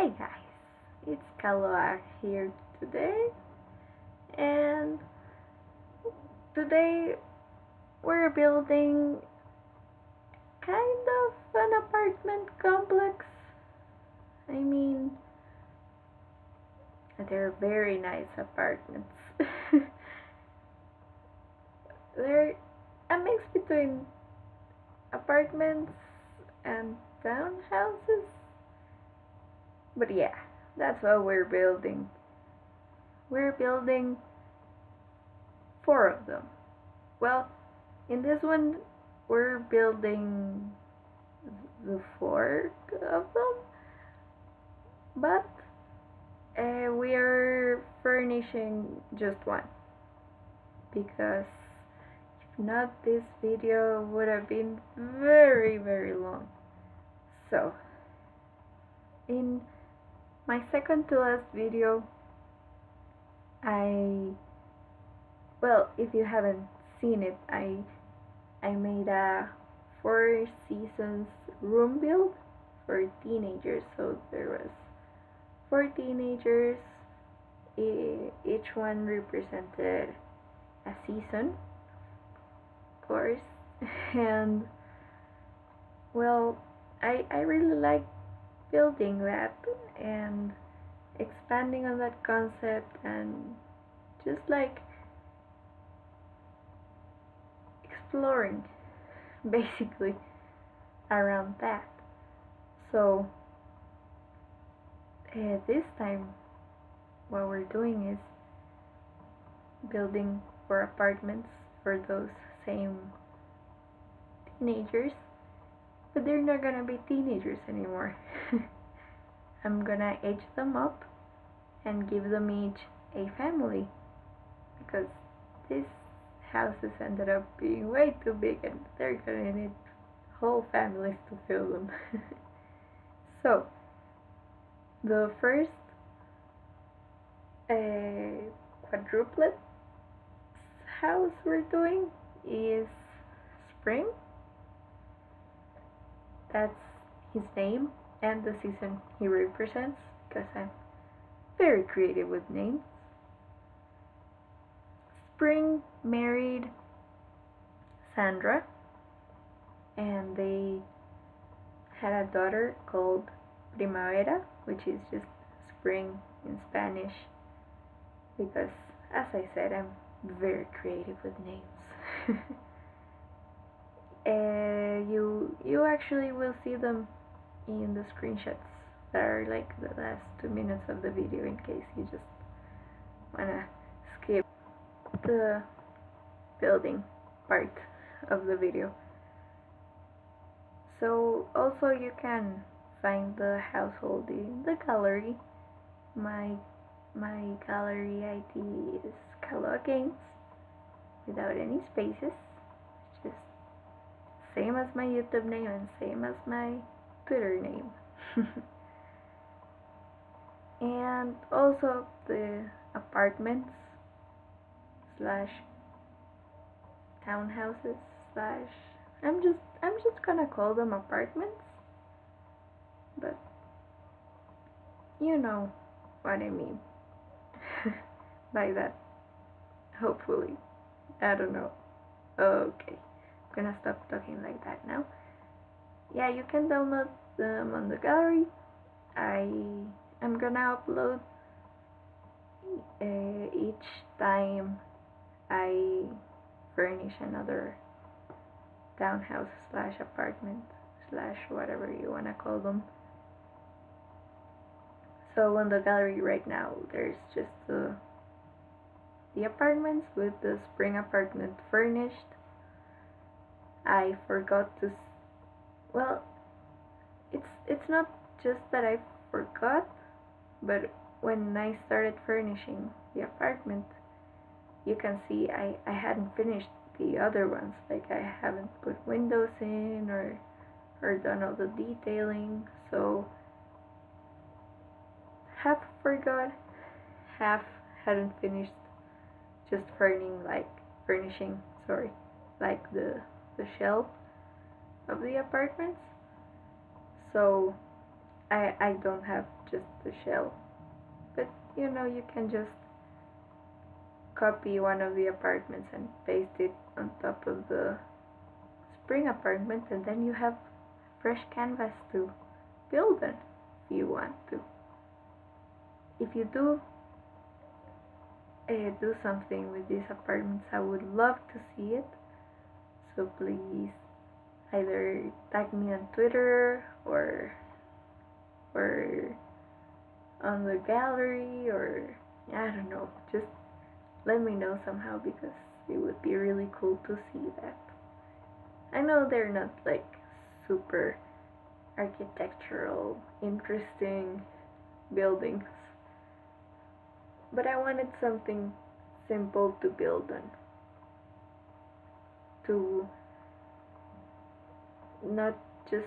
Hi guys, it's Kaloa here today, and today we're building kind of an apartment complex. I mean, they're very nice apartments. They're a mix between apartments and townhouses. But yeah, that's what we're building. We're building 4 of them. Well, in this one, we're building the 4 of them, but we are furnishing just one, because if not, this video would have been very long. So, in my second to last video, well, if you haven't seen it, I made a 4 seasons room build for teenagers. So there was 4 teenagers, each one represented a season, of course. And well, I really like building that and expanding on that concept, and just like exploring basically around that. So this time what we're doing is building 4 apartments for those same teenagers, but they're not gonna be teenagers anymore. I'm gonna age them up and give them each a family, because these houses ended up being way too big and they're gonna need whole families to fill them. So the first quadruplet house we're doing is Spring. That's his name and the season he represents, because I'm very creative with names. Spring married Sandra, and they had a daughter called Primavera, which is just spring in Spanish, because, as I said, I'm very creative with names. You actually will see them in the screenshots that are like the last 2 minutes of the video, in case you just wanna skip the building part of the video. So also you can find the household in the gallery. My gallery ID is Kaloa Games, without any spaces, just same as my YouTube name and same as my Twitter name. And also the apartments slash townhouses slash, I'm just gonna call them apartments, but you know what I mean by that, hopefully. I don't know. Okay, I'm gonna stop talking like that now. Yeah, you can download them on the gallery. I'm gonna upload each time I furnish another townhouse slash apartment slash whatever you wanna call them. So on the gallery right now, there's just the apartments with the spring apartment furnished. I forgot to, well, it's not just that I forgot, but when I started furnishing the apartment, you can see I hadn't finished the other ones. Like, I haven't put windows in or done all the detailing. So half forgot, half hadn't finished just furnishing, like the shell of the apartments. So I don't have just the shell. But you know, you can just copy one of the apartments and paste it on top of the spring apartment, and then you have fresh canvas to build on if you want to. If you do something with these apartments, I would love to see it. So please either tag me on Twitter or on the gallery, or I don't know, just let me know somehow, because it would be really cool to see that. I know they're not like super architectural, interesting buildings, but I wanted something simple to build on, to not just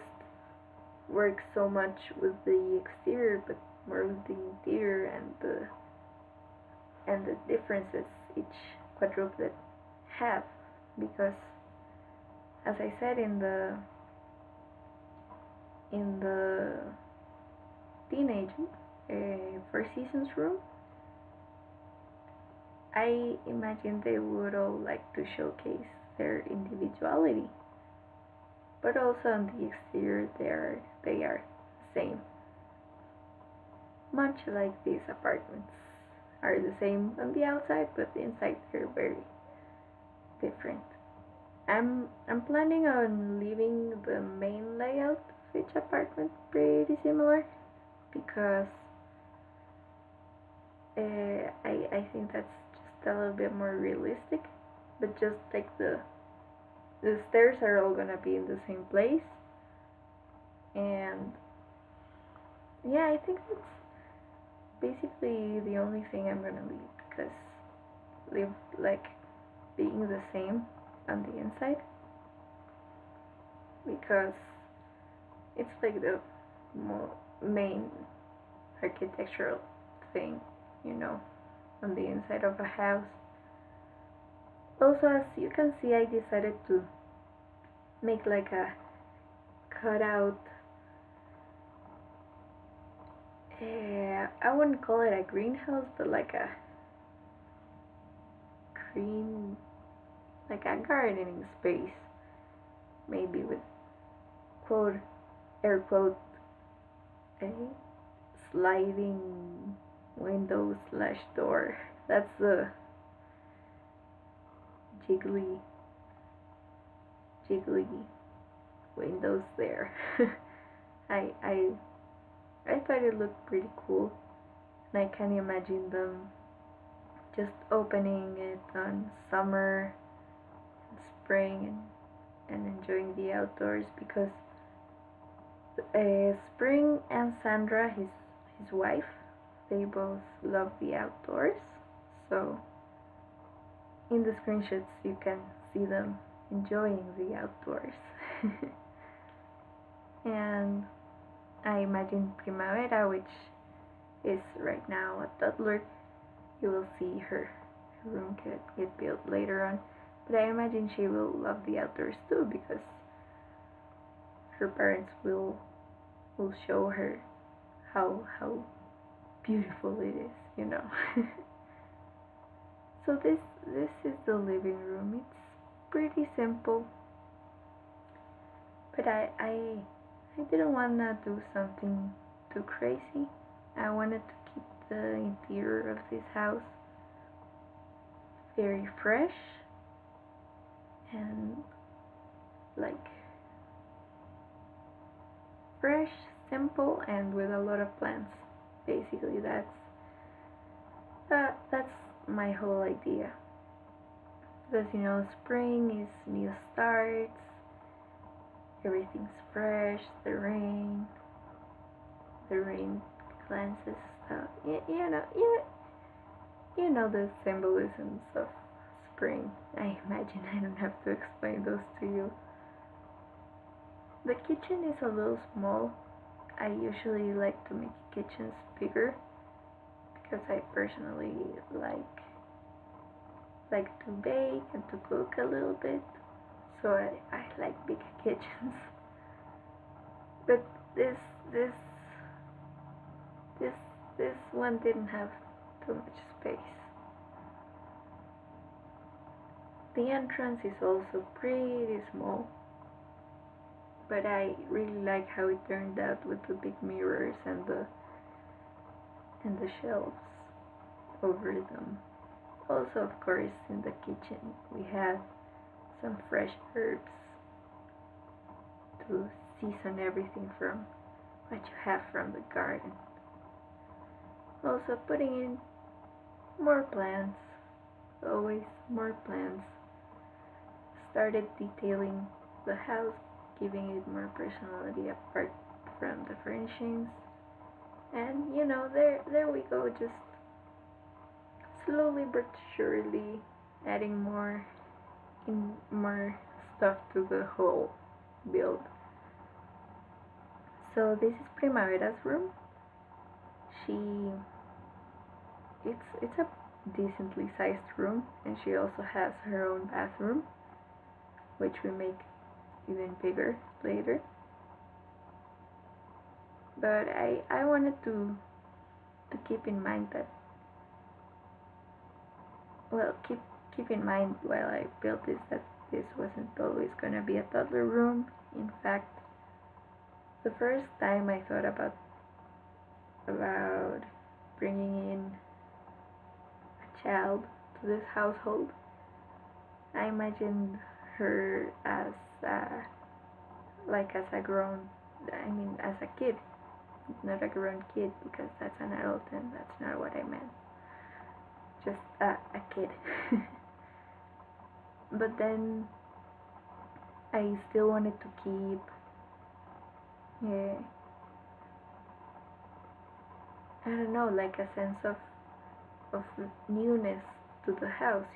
work so much with the exterior, but more with the interior and the differences each quadruplet have. Because as I said in the teenage Four Seasons room, I imagine they would all like to showcase their individuality, but also on the exterior they are the same, much like these apartments are the same on the outside, but inside they're very different. I'm planning on leaving the main layout of each apartment pretty similar, because I think that's just a little bit more realistic. But just like the stairs are all gonna be in the same place, and yeah, I think that's basically the only thing I'm gonna leave, because leave like being the same on the inside, because it's like the main architectural thing, you know, on the inside of a house. Also, as you can see, I decided to make like a cutout. I wouldn't call it a greenhouse, but like a like a gardening space, maybe with quote air quote a sliding window slash door. That's the jiggly windows there. I thought it looked pretty cool, and I can imagine them just opening it on summer and spring, and enjoying the outdoors, because Spring and Sandra, his wife, they both love the outdoors. So in the screenshots you can see them enjoying the outdoors. And I imagine Primavera, which is right now a toddler, you will see her room get built later on. But I imagine she will love the outdoors too, because her parents will show her how beautiful it is, you know. So this is the living room. It's pretty simple, but I didn't wanna do something too crazy. I wanted to keep the interior of this house very fresh and like fresh, simple, and with a lot of plants. Basically, that's my whole idea. Because you know, spring is new starts, everything's fresh, the rain cleanses stuff. You know the symbolisms of spring. I imagine I don't have to explain those to you. The kitchen is a little small. I usually like to make kitchens bigger, because I personally like to bake and to cook a little bit. So I like big kitchens. But this this one didn't have too much space. The entrance is also pretty small, but I really like how it turned out with the big mirrors and the shelves over them. Also, of course, in the kitchen we have some fresh herbs to season everything from what you have from the garden. Also putting in more plants, always more plants. Started detailing the house, giving it more personality apart from the furnishings. And there we go, just slowly but surely adding more stuff to the whole build. So this is Primavera's room. She it's a decently sized room, and she also has her own bathroom, which we make even bigger later. But I wanted to keep in mind that, well, keep in mind while I built this, that this wasn't always gonna be a toddler room. In fact, the first time I thought about bringing in a child to this household, I imagined her as as a grown, as a kid, not a grown kid, because that's an adult and that's not what I meant. Just a kid. But then I still wanted to keep I don't know, like a sense of newness to the house,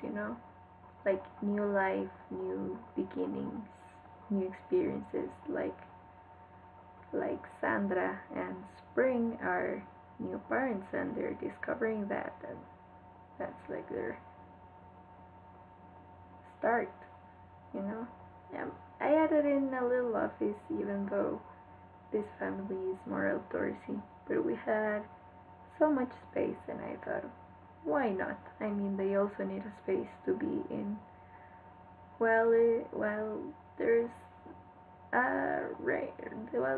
like new life, new beginnings, new experiences, like Sandra and Spring are new parents and they're discovering that, and that's like their start, Yeah, I added in a little office, even though this family is more outdoorsy, but we had so much space, and I thought, why not? They also need a space to be in while there's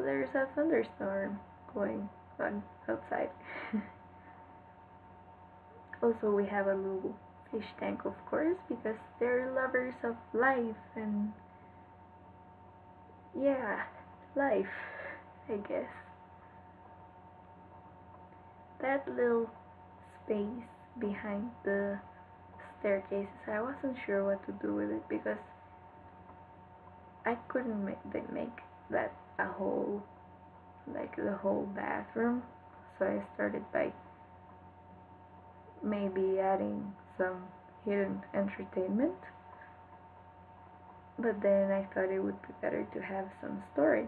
there's a thunderstorm going on outside. Also, we have a little fish tank, of course, because they're lovers of life and life, I guess. That little space behind the staircases, I wasn't sure what to do with it because I couldn't make that a whole, like the whole bathroom. So I started by maybe adding some hidden entertainment. But then I thought it would be better to have some storage.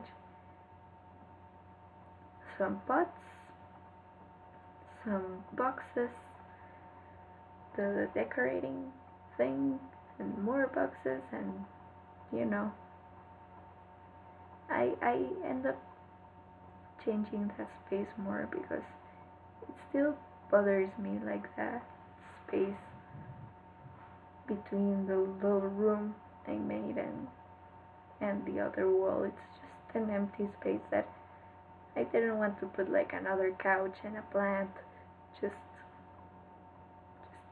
Some pots, some boxes, the decorating thing, and more boxes, and I end up changing that space more because it still bothers me, like that space between the little room I made and the other wall. It's just an empty space that I didn't want to put like another couch and a plant just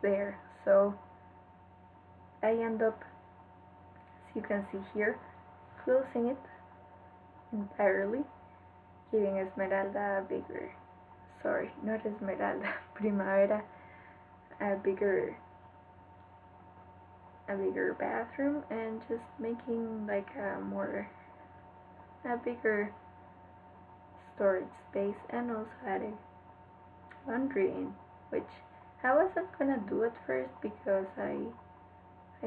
there. So I end up, as you can see here, closing it entirely, giving Esmeralda a bigger, sorry, not Esmeralda, Primavera, a bigger bathroom, and just making like a bigger storage space, and also adding laundry in, which I wasn't gonna do at first because I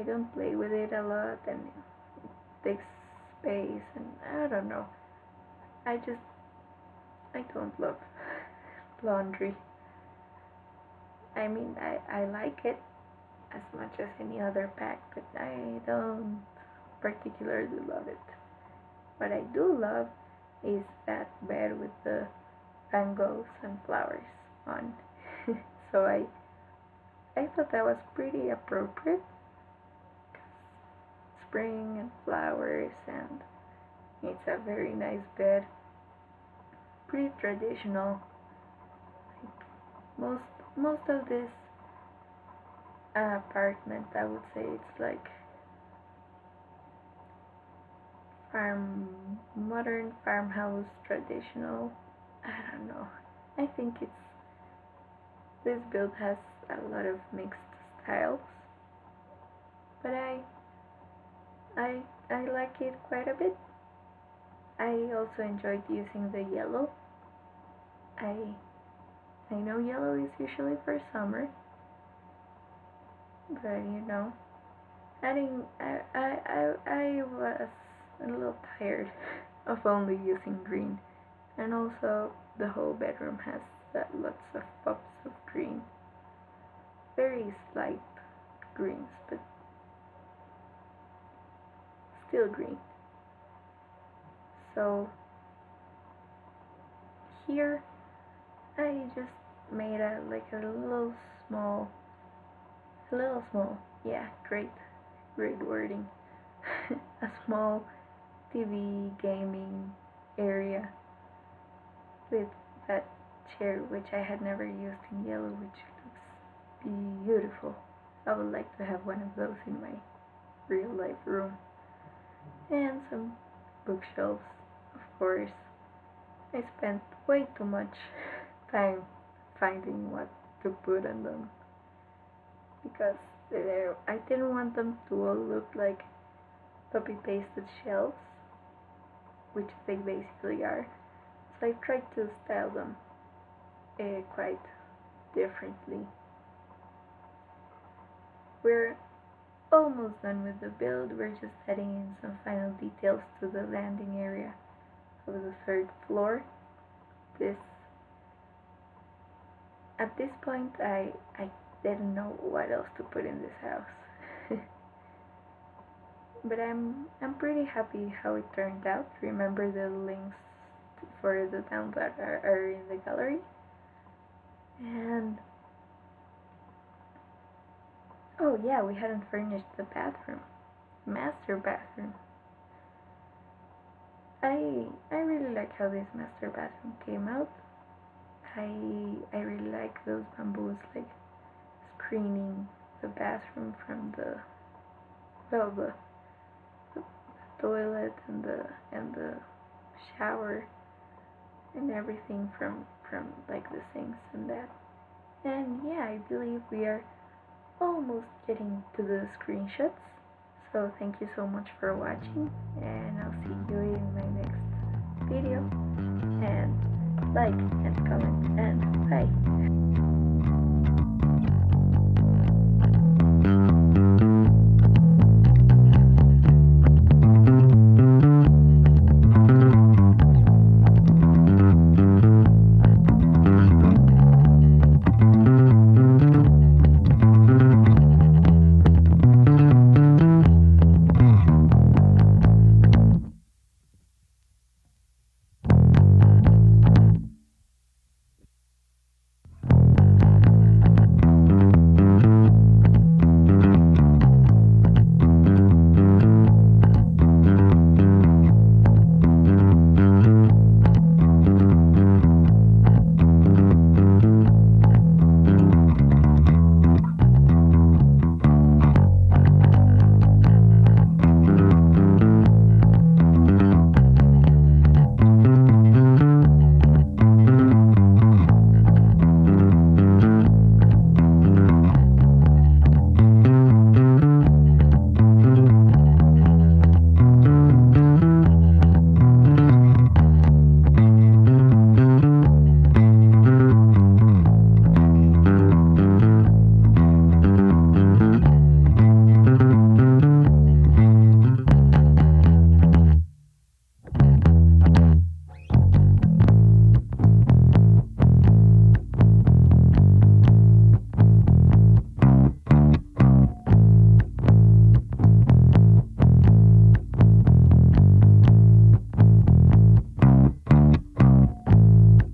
don't play with it a lot and it takes space, and I don't know. I don't love laundry. I like it as much as any other pack, but I don't particularly love it. What I do love is that bed with the Van Goghs and flowers. on. So I thought that was pretty appropriate. Spring and flowers, and it's a very nice bed. Pretty traditional. Like most of this apartment, I would say it's like modern farmhouse traditional. I don't know. I think this build has a lot of mixed styles, but I like it quite a bit. I also enjoyed using the yellow. I I know yellow is usually for summer, but I was a little tired of only using green, and also the whole bedroom has lots of pops of green, very slight greens, but still green. So here I just made small, a little small, yeah, great wording, a small TV gaming area with that chair which I had never used in yellow, which looks beautiful. I would like to have one of those in my real life room. And some bookshelves, of course. I spent way too much time finding what to put on them because I didn't want them to all look like copy pasted shelves, which they basically are. So I tried to style them quite differently. We're almost done with the build. We're just adding in some final details to the landing area of the third floor. At this point I didn't know what else to put in this house. But I'm pretty happy how it turned out. Remember, the links for the download are in the gallery. And oh yeah, we hadn't furnished the bathroom. Master bathroom. I really like how this master bathroom came out. I really like those bamboos like screening the bathroom from the toilet and the shower and everything from like the sinks and that. And yeah, I believe we are almost getting to the screenshots. So thank you so much for watching, and I'll see you in my next video. And like and comment and bye.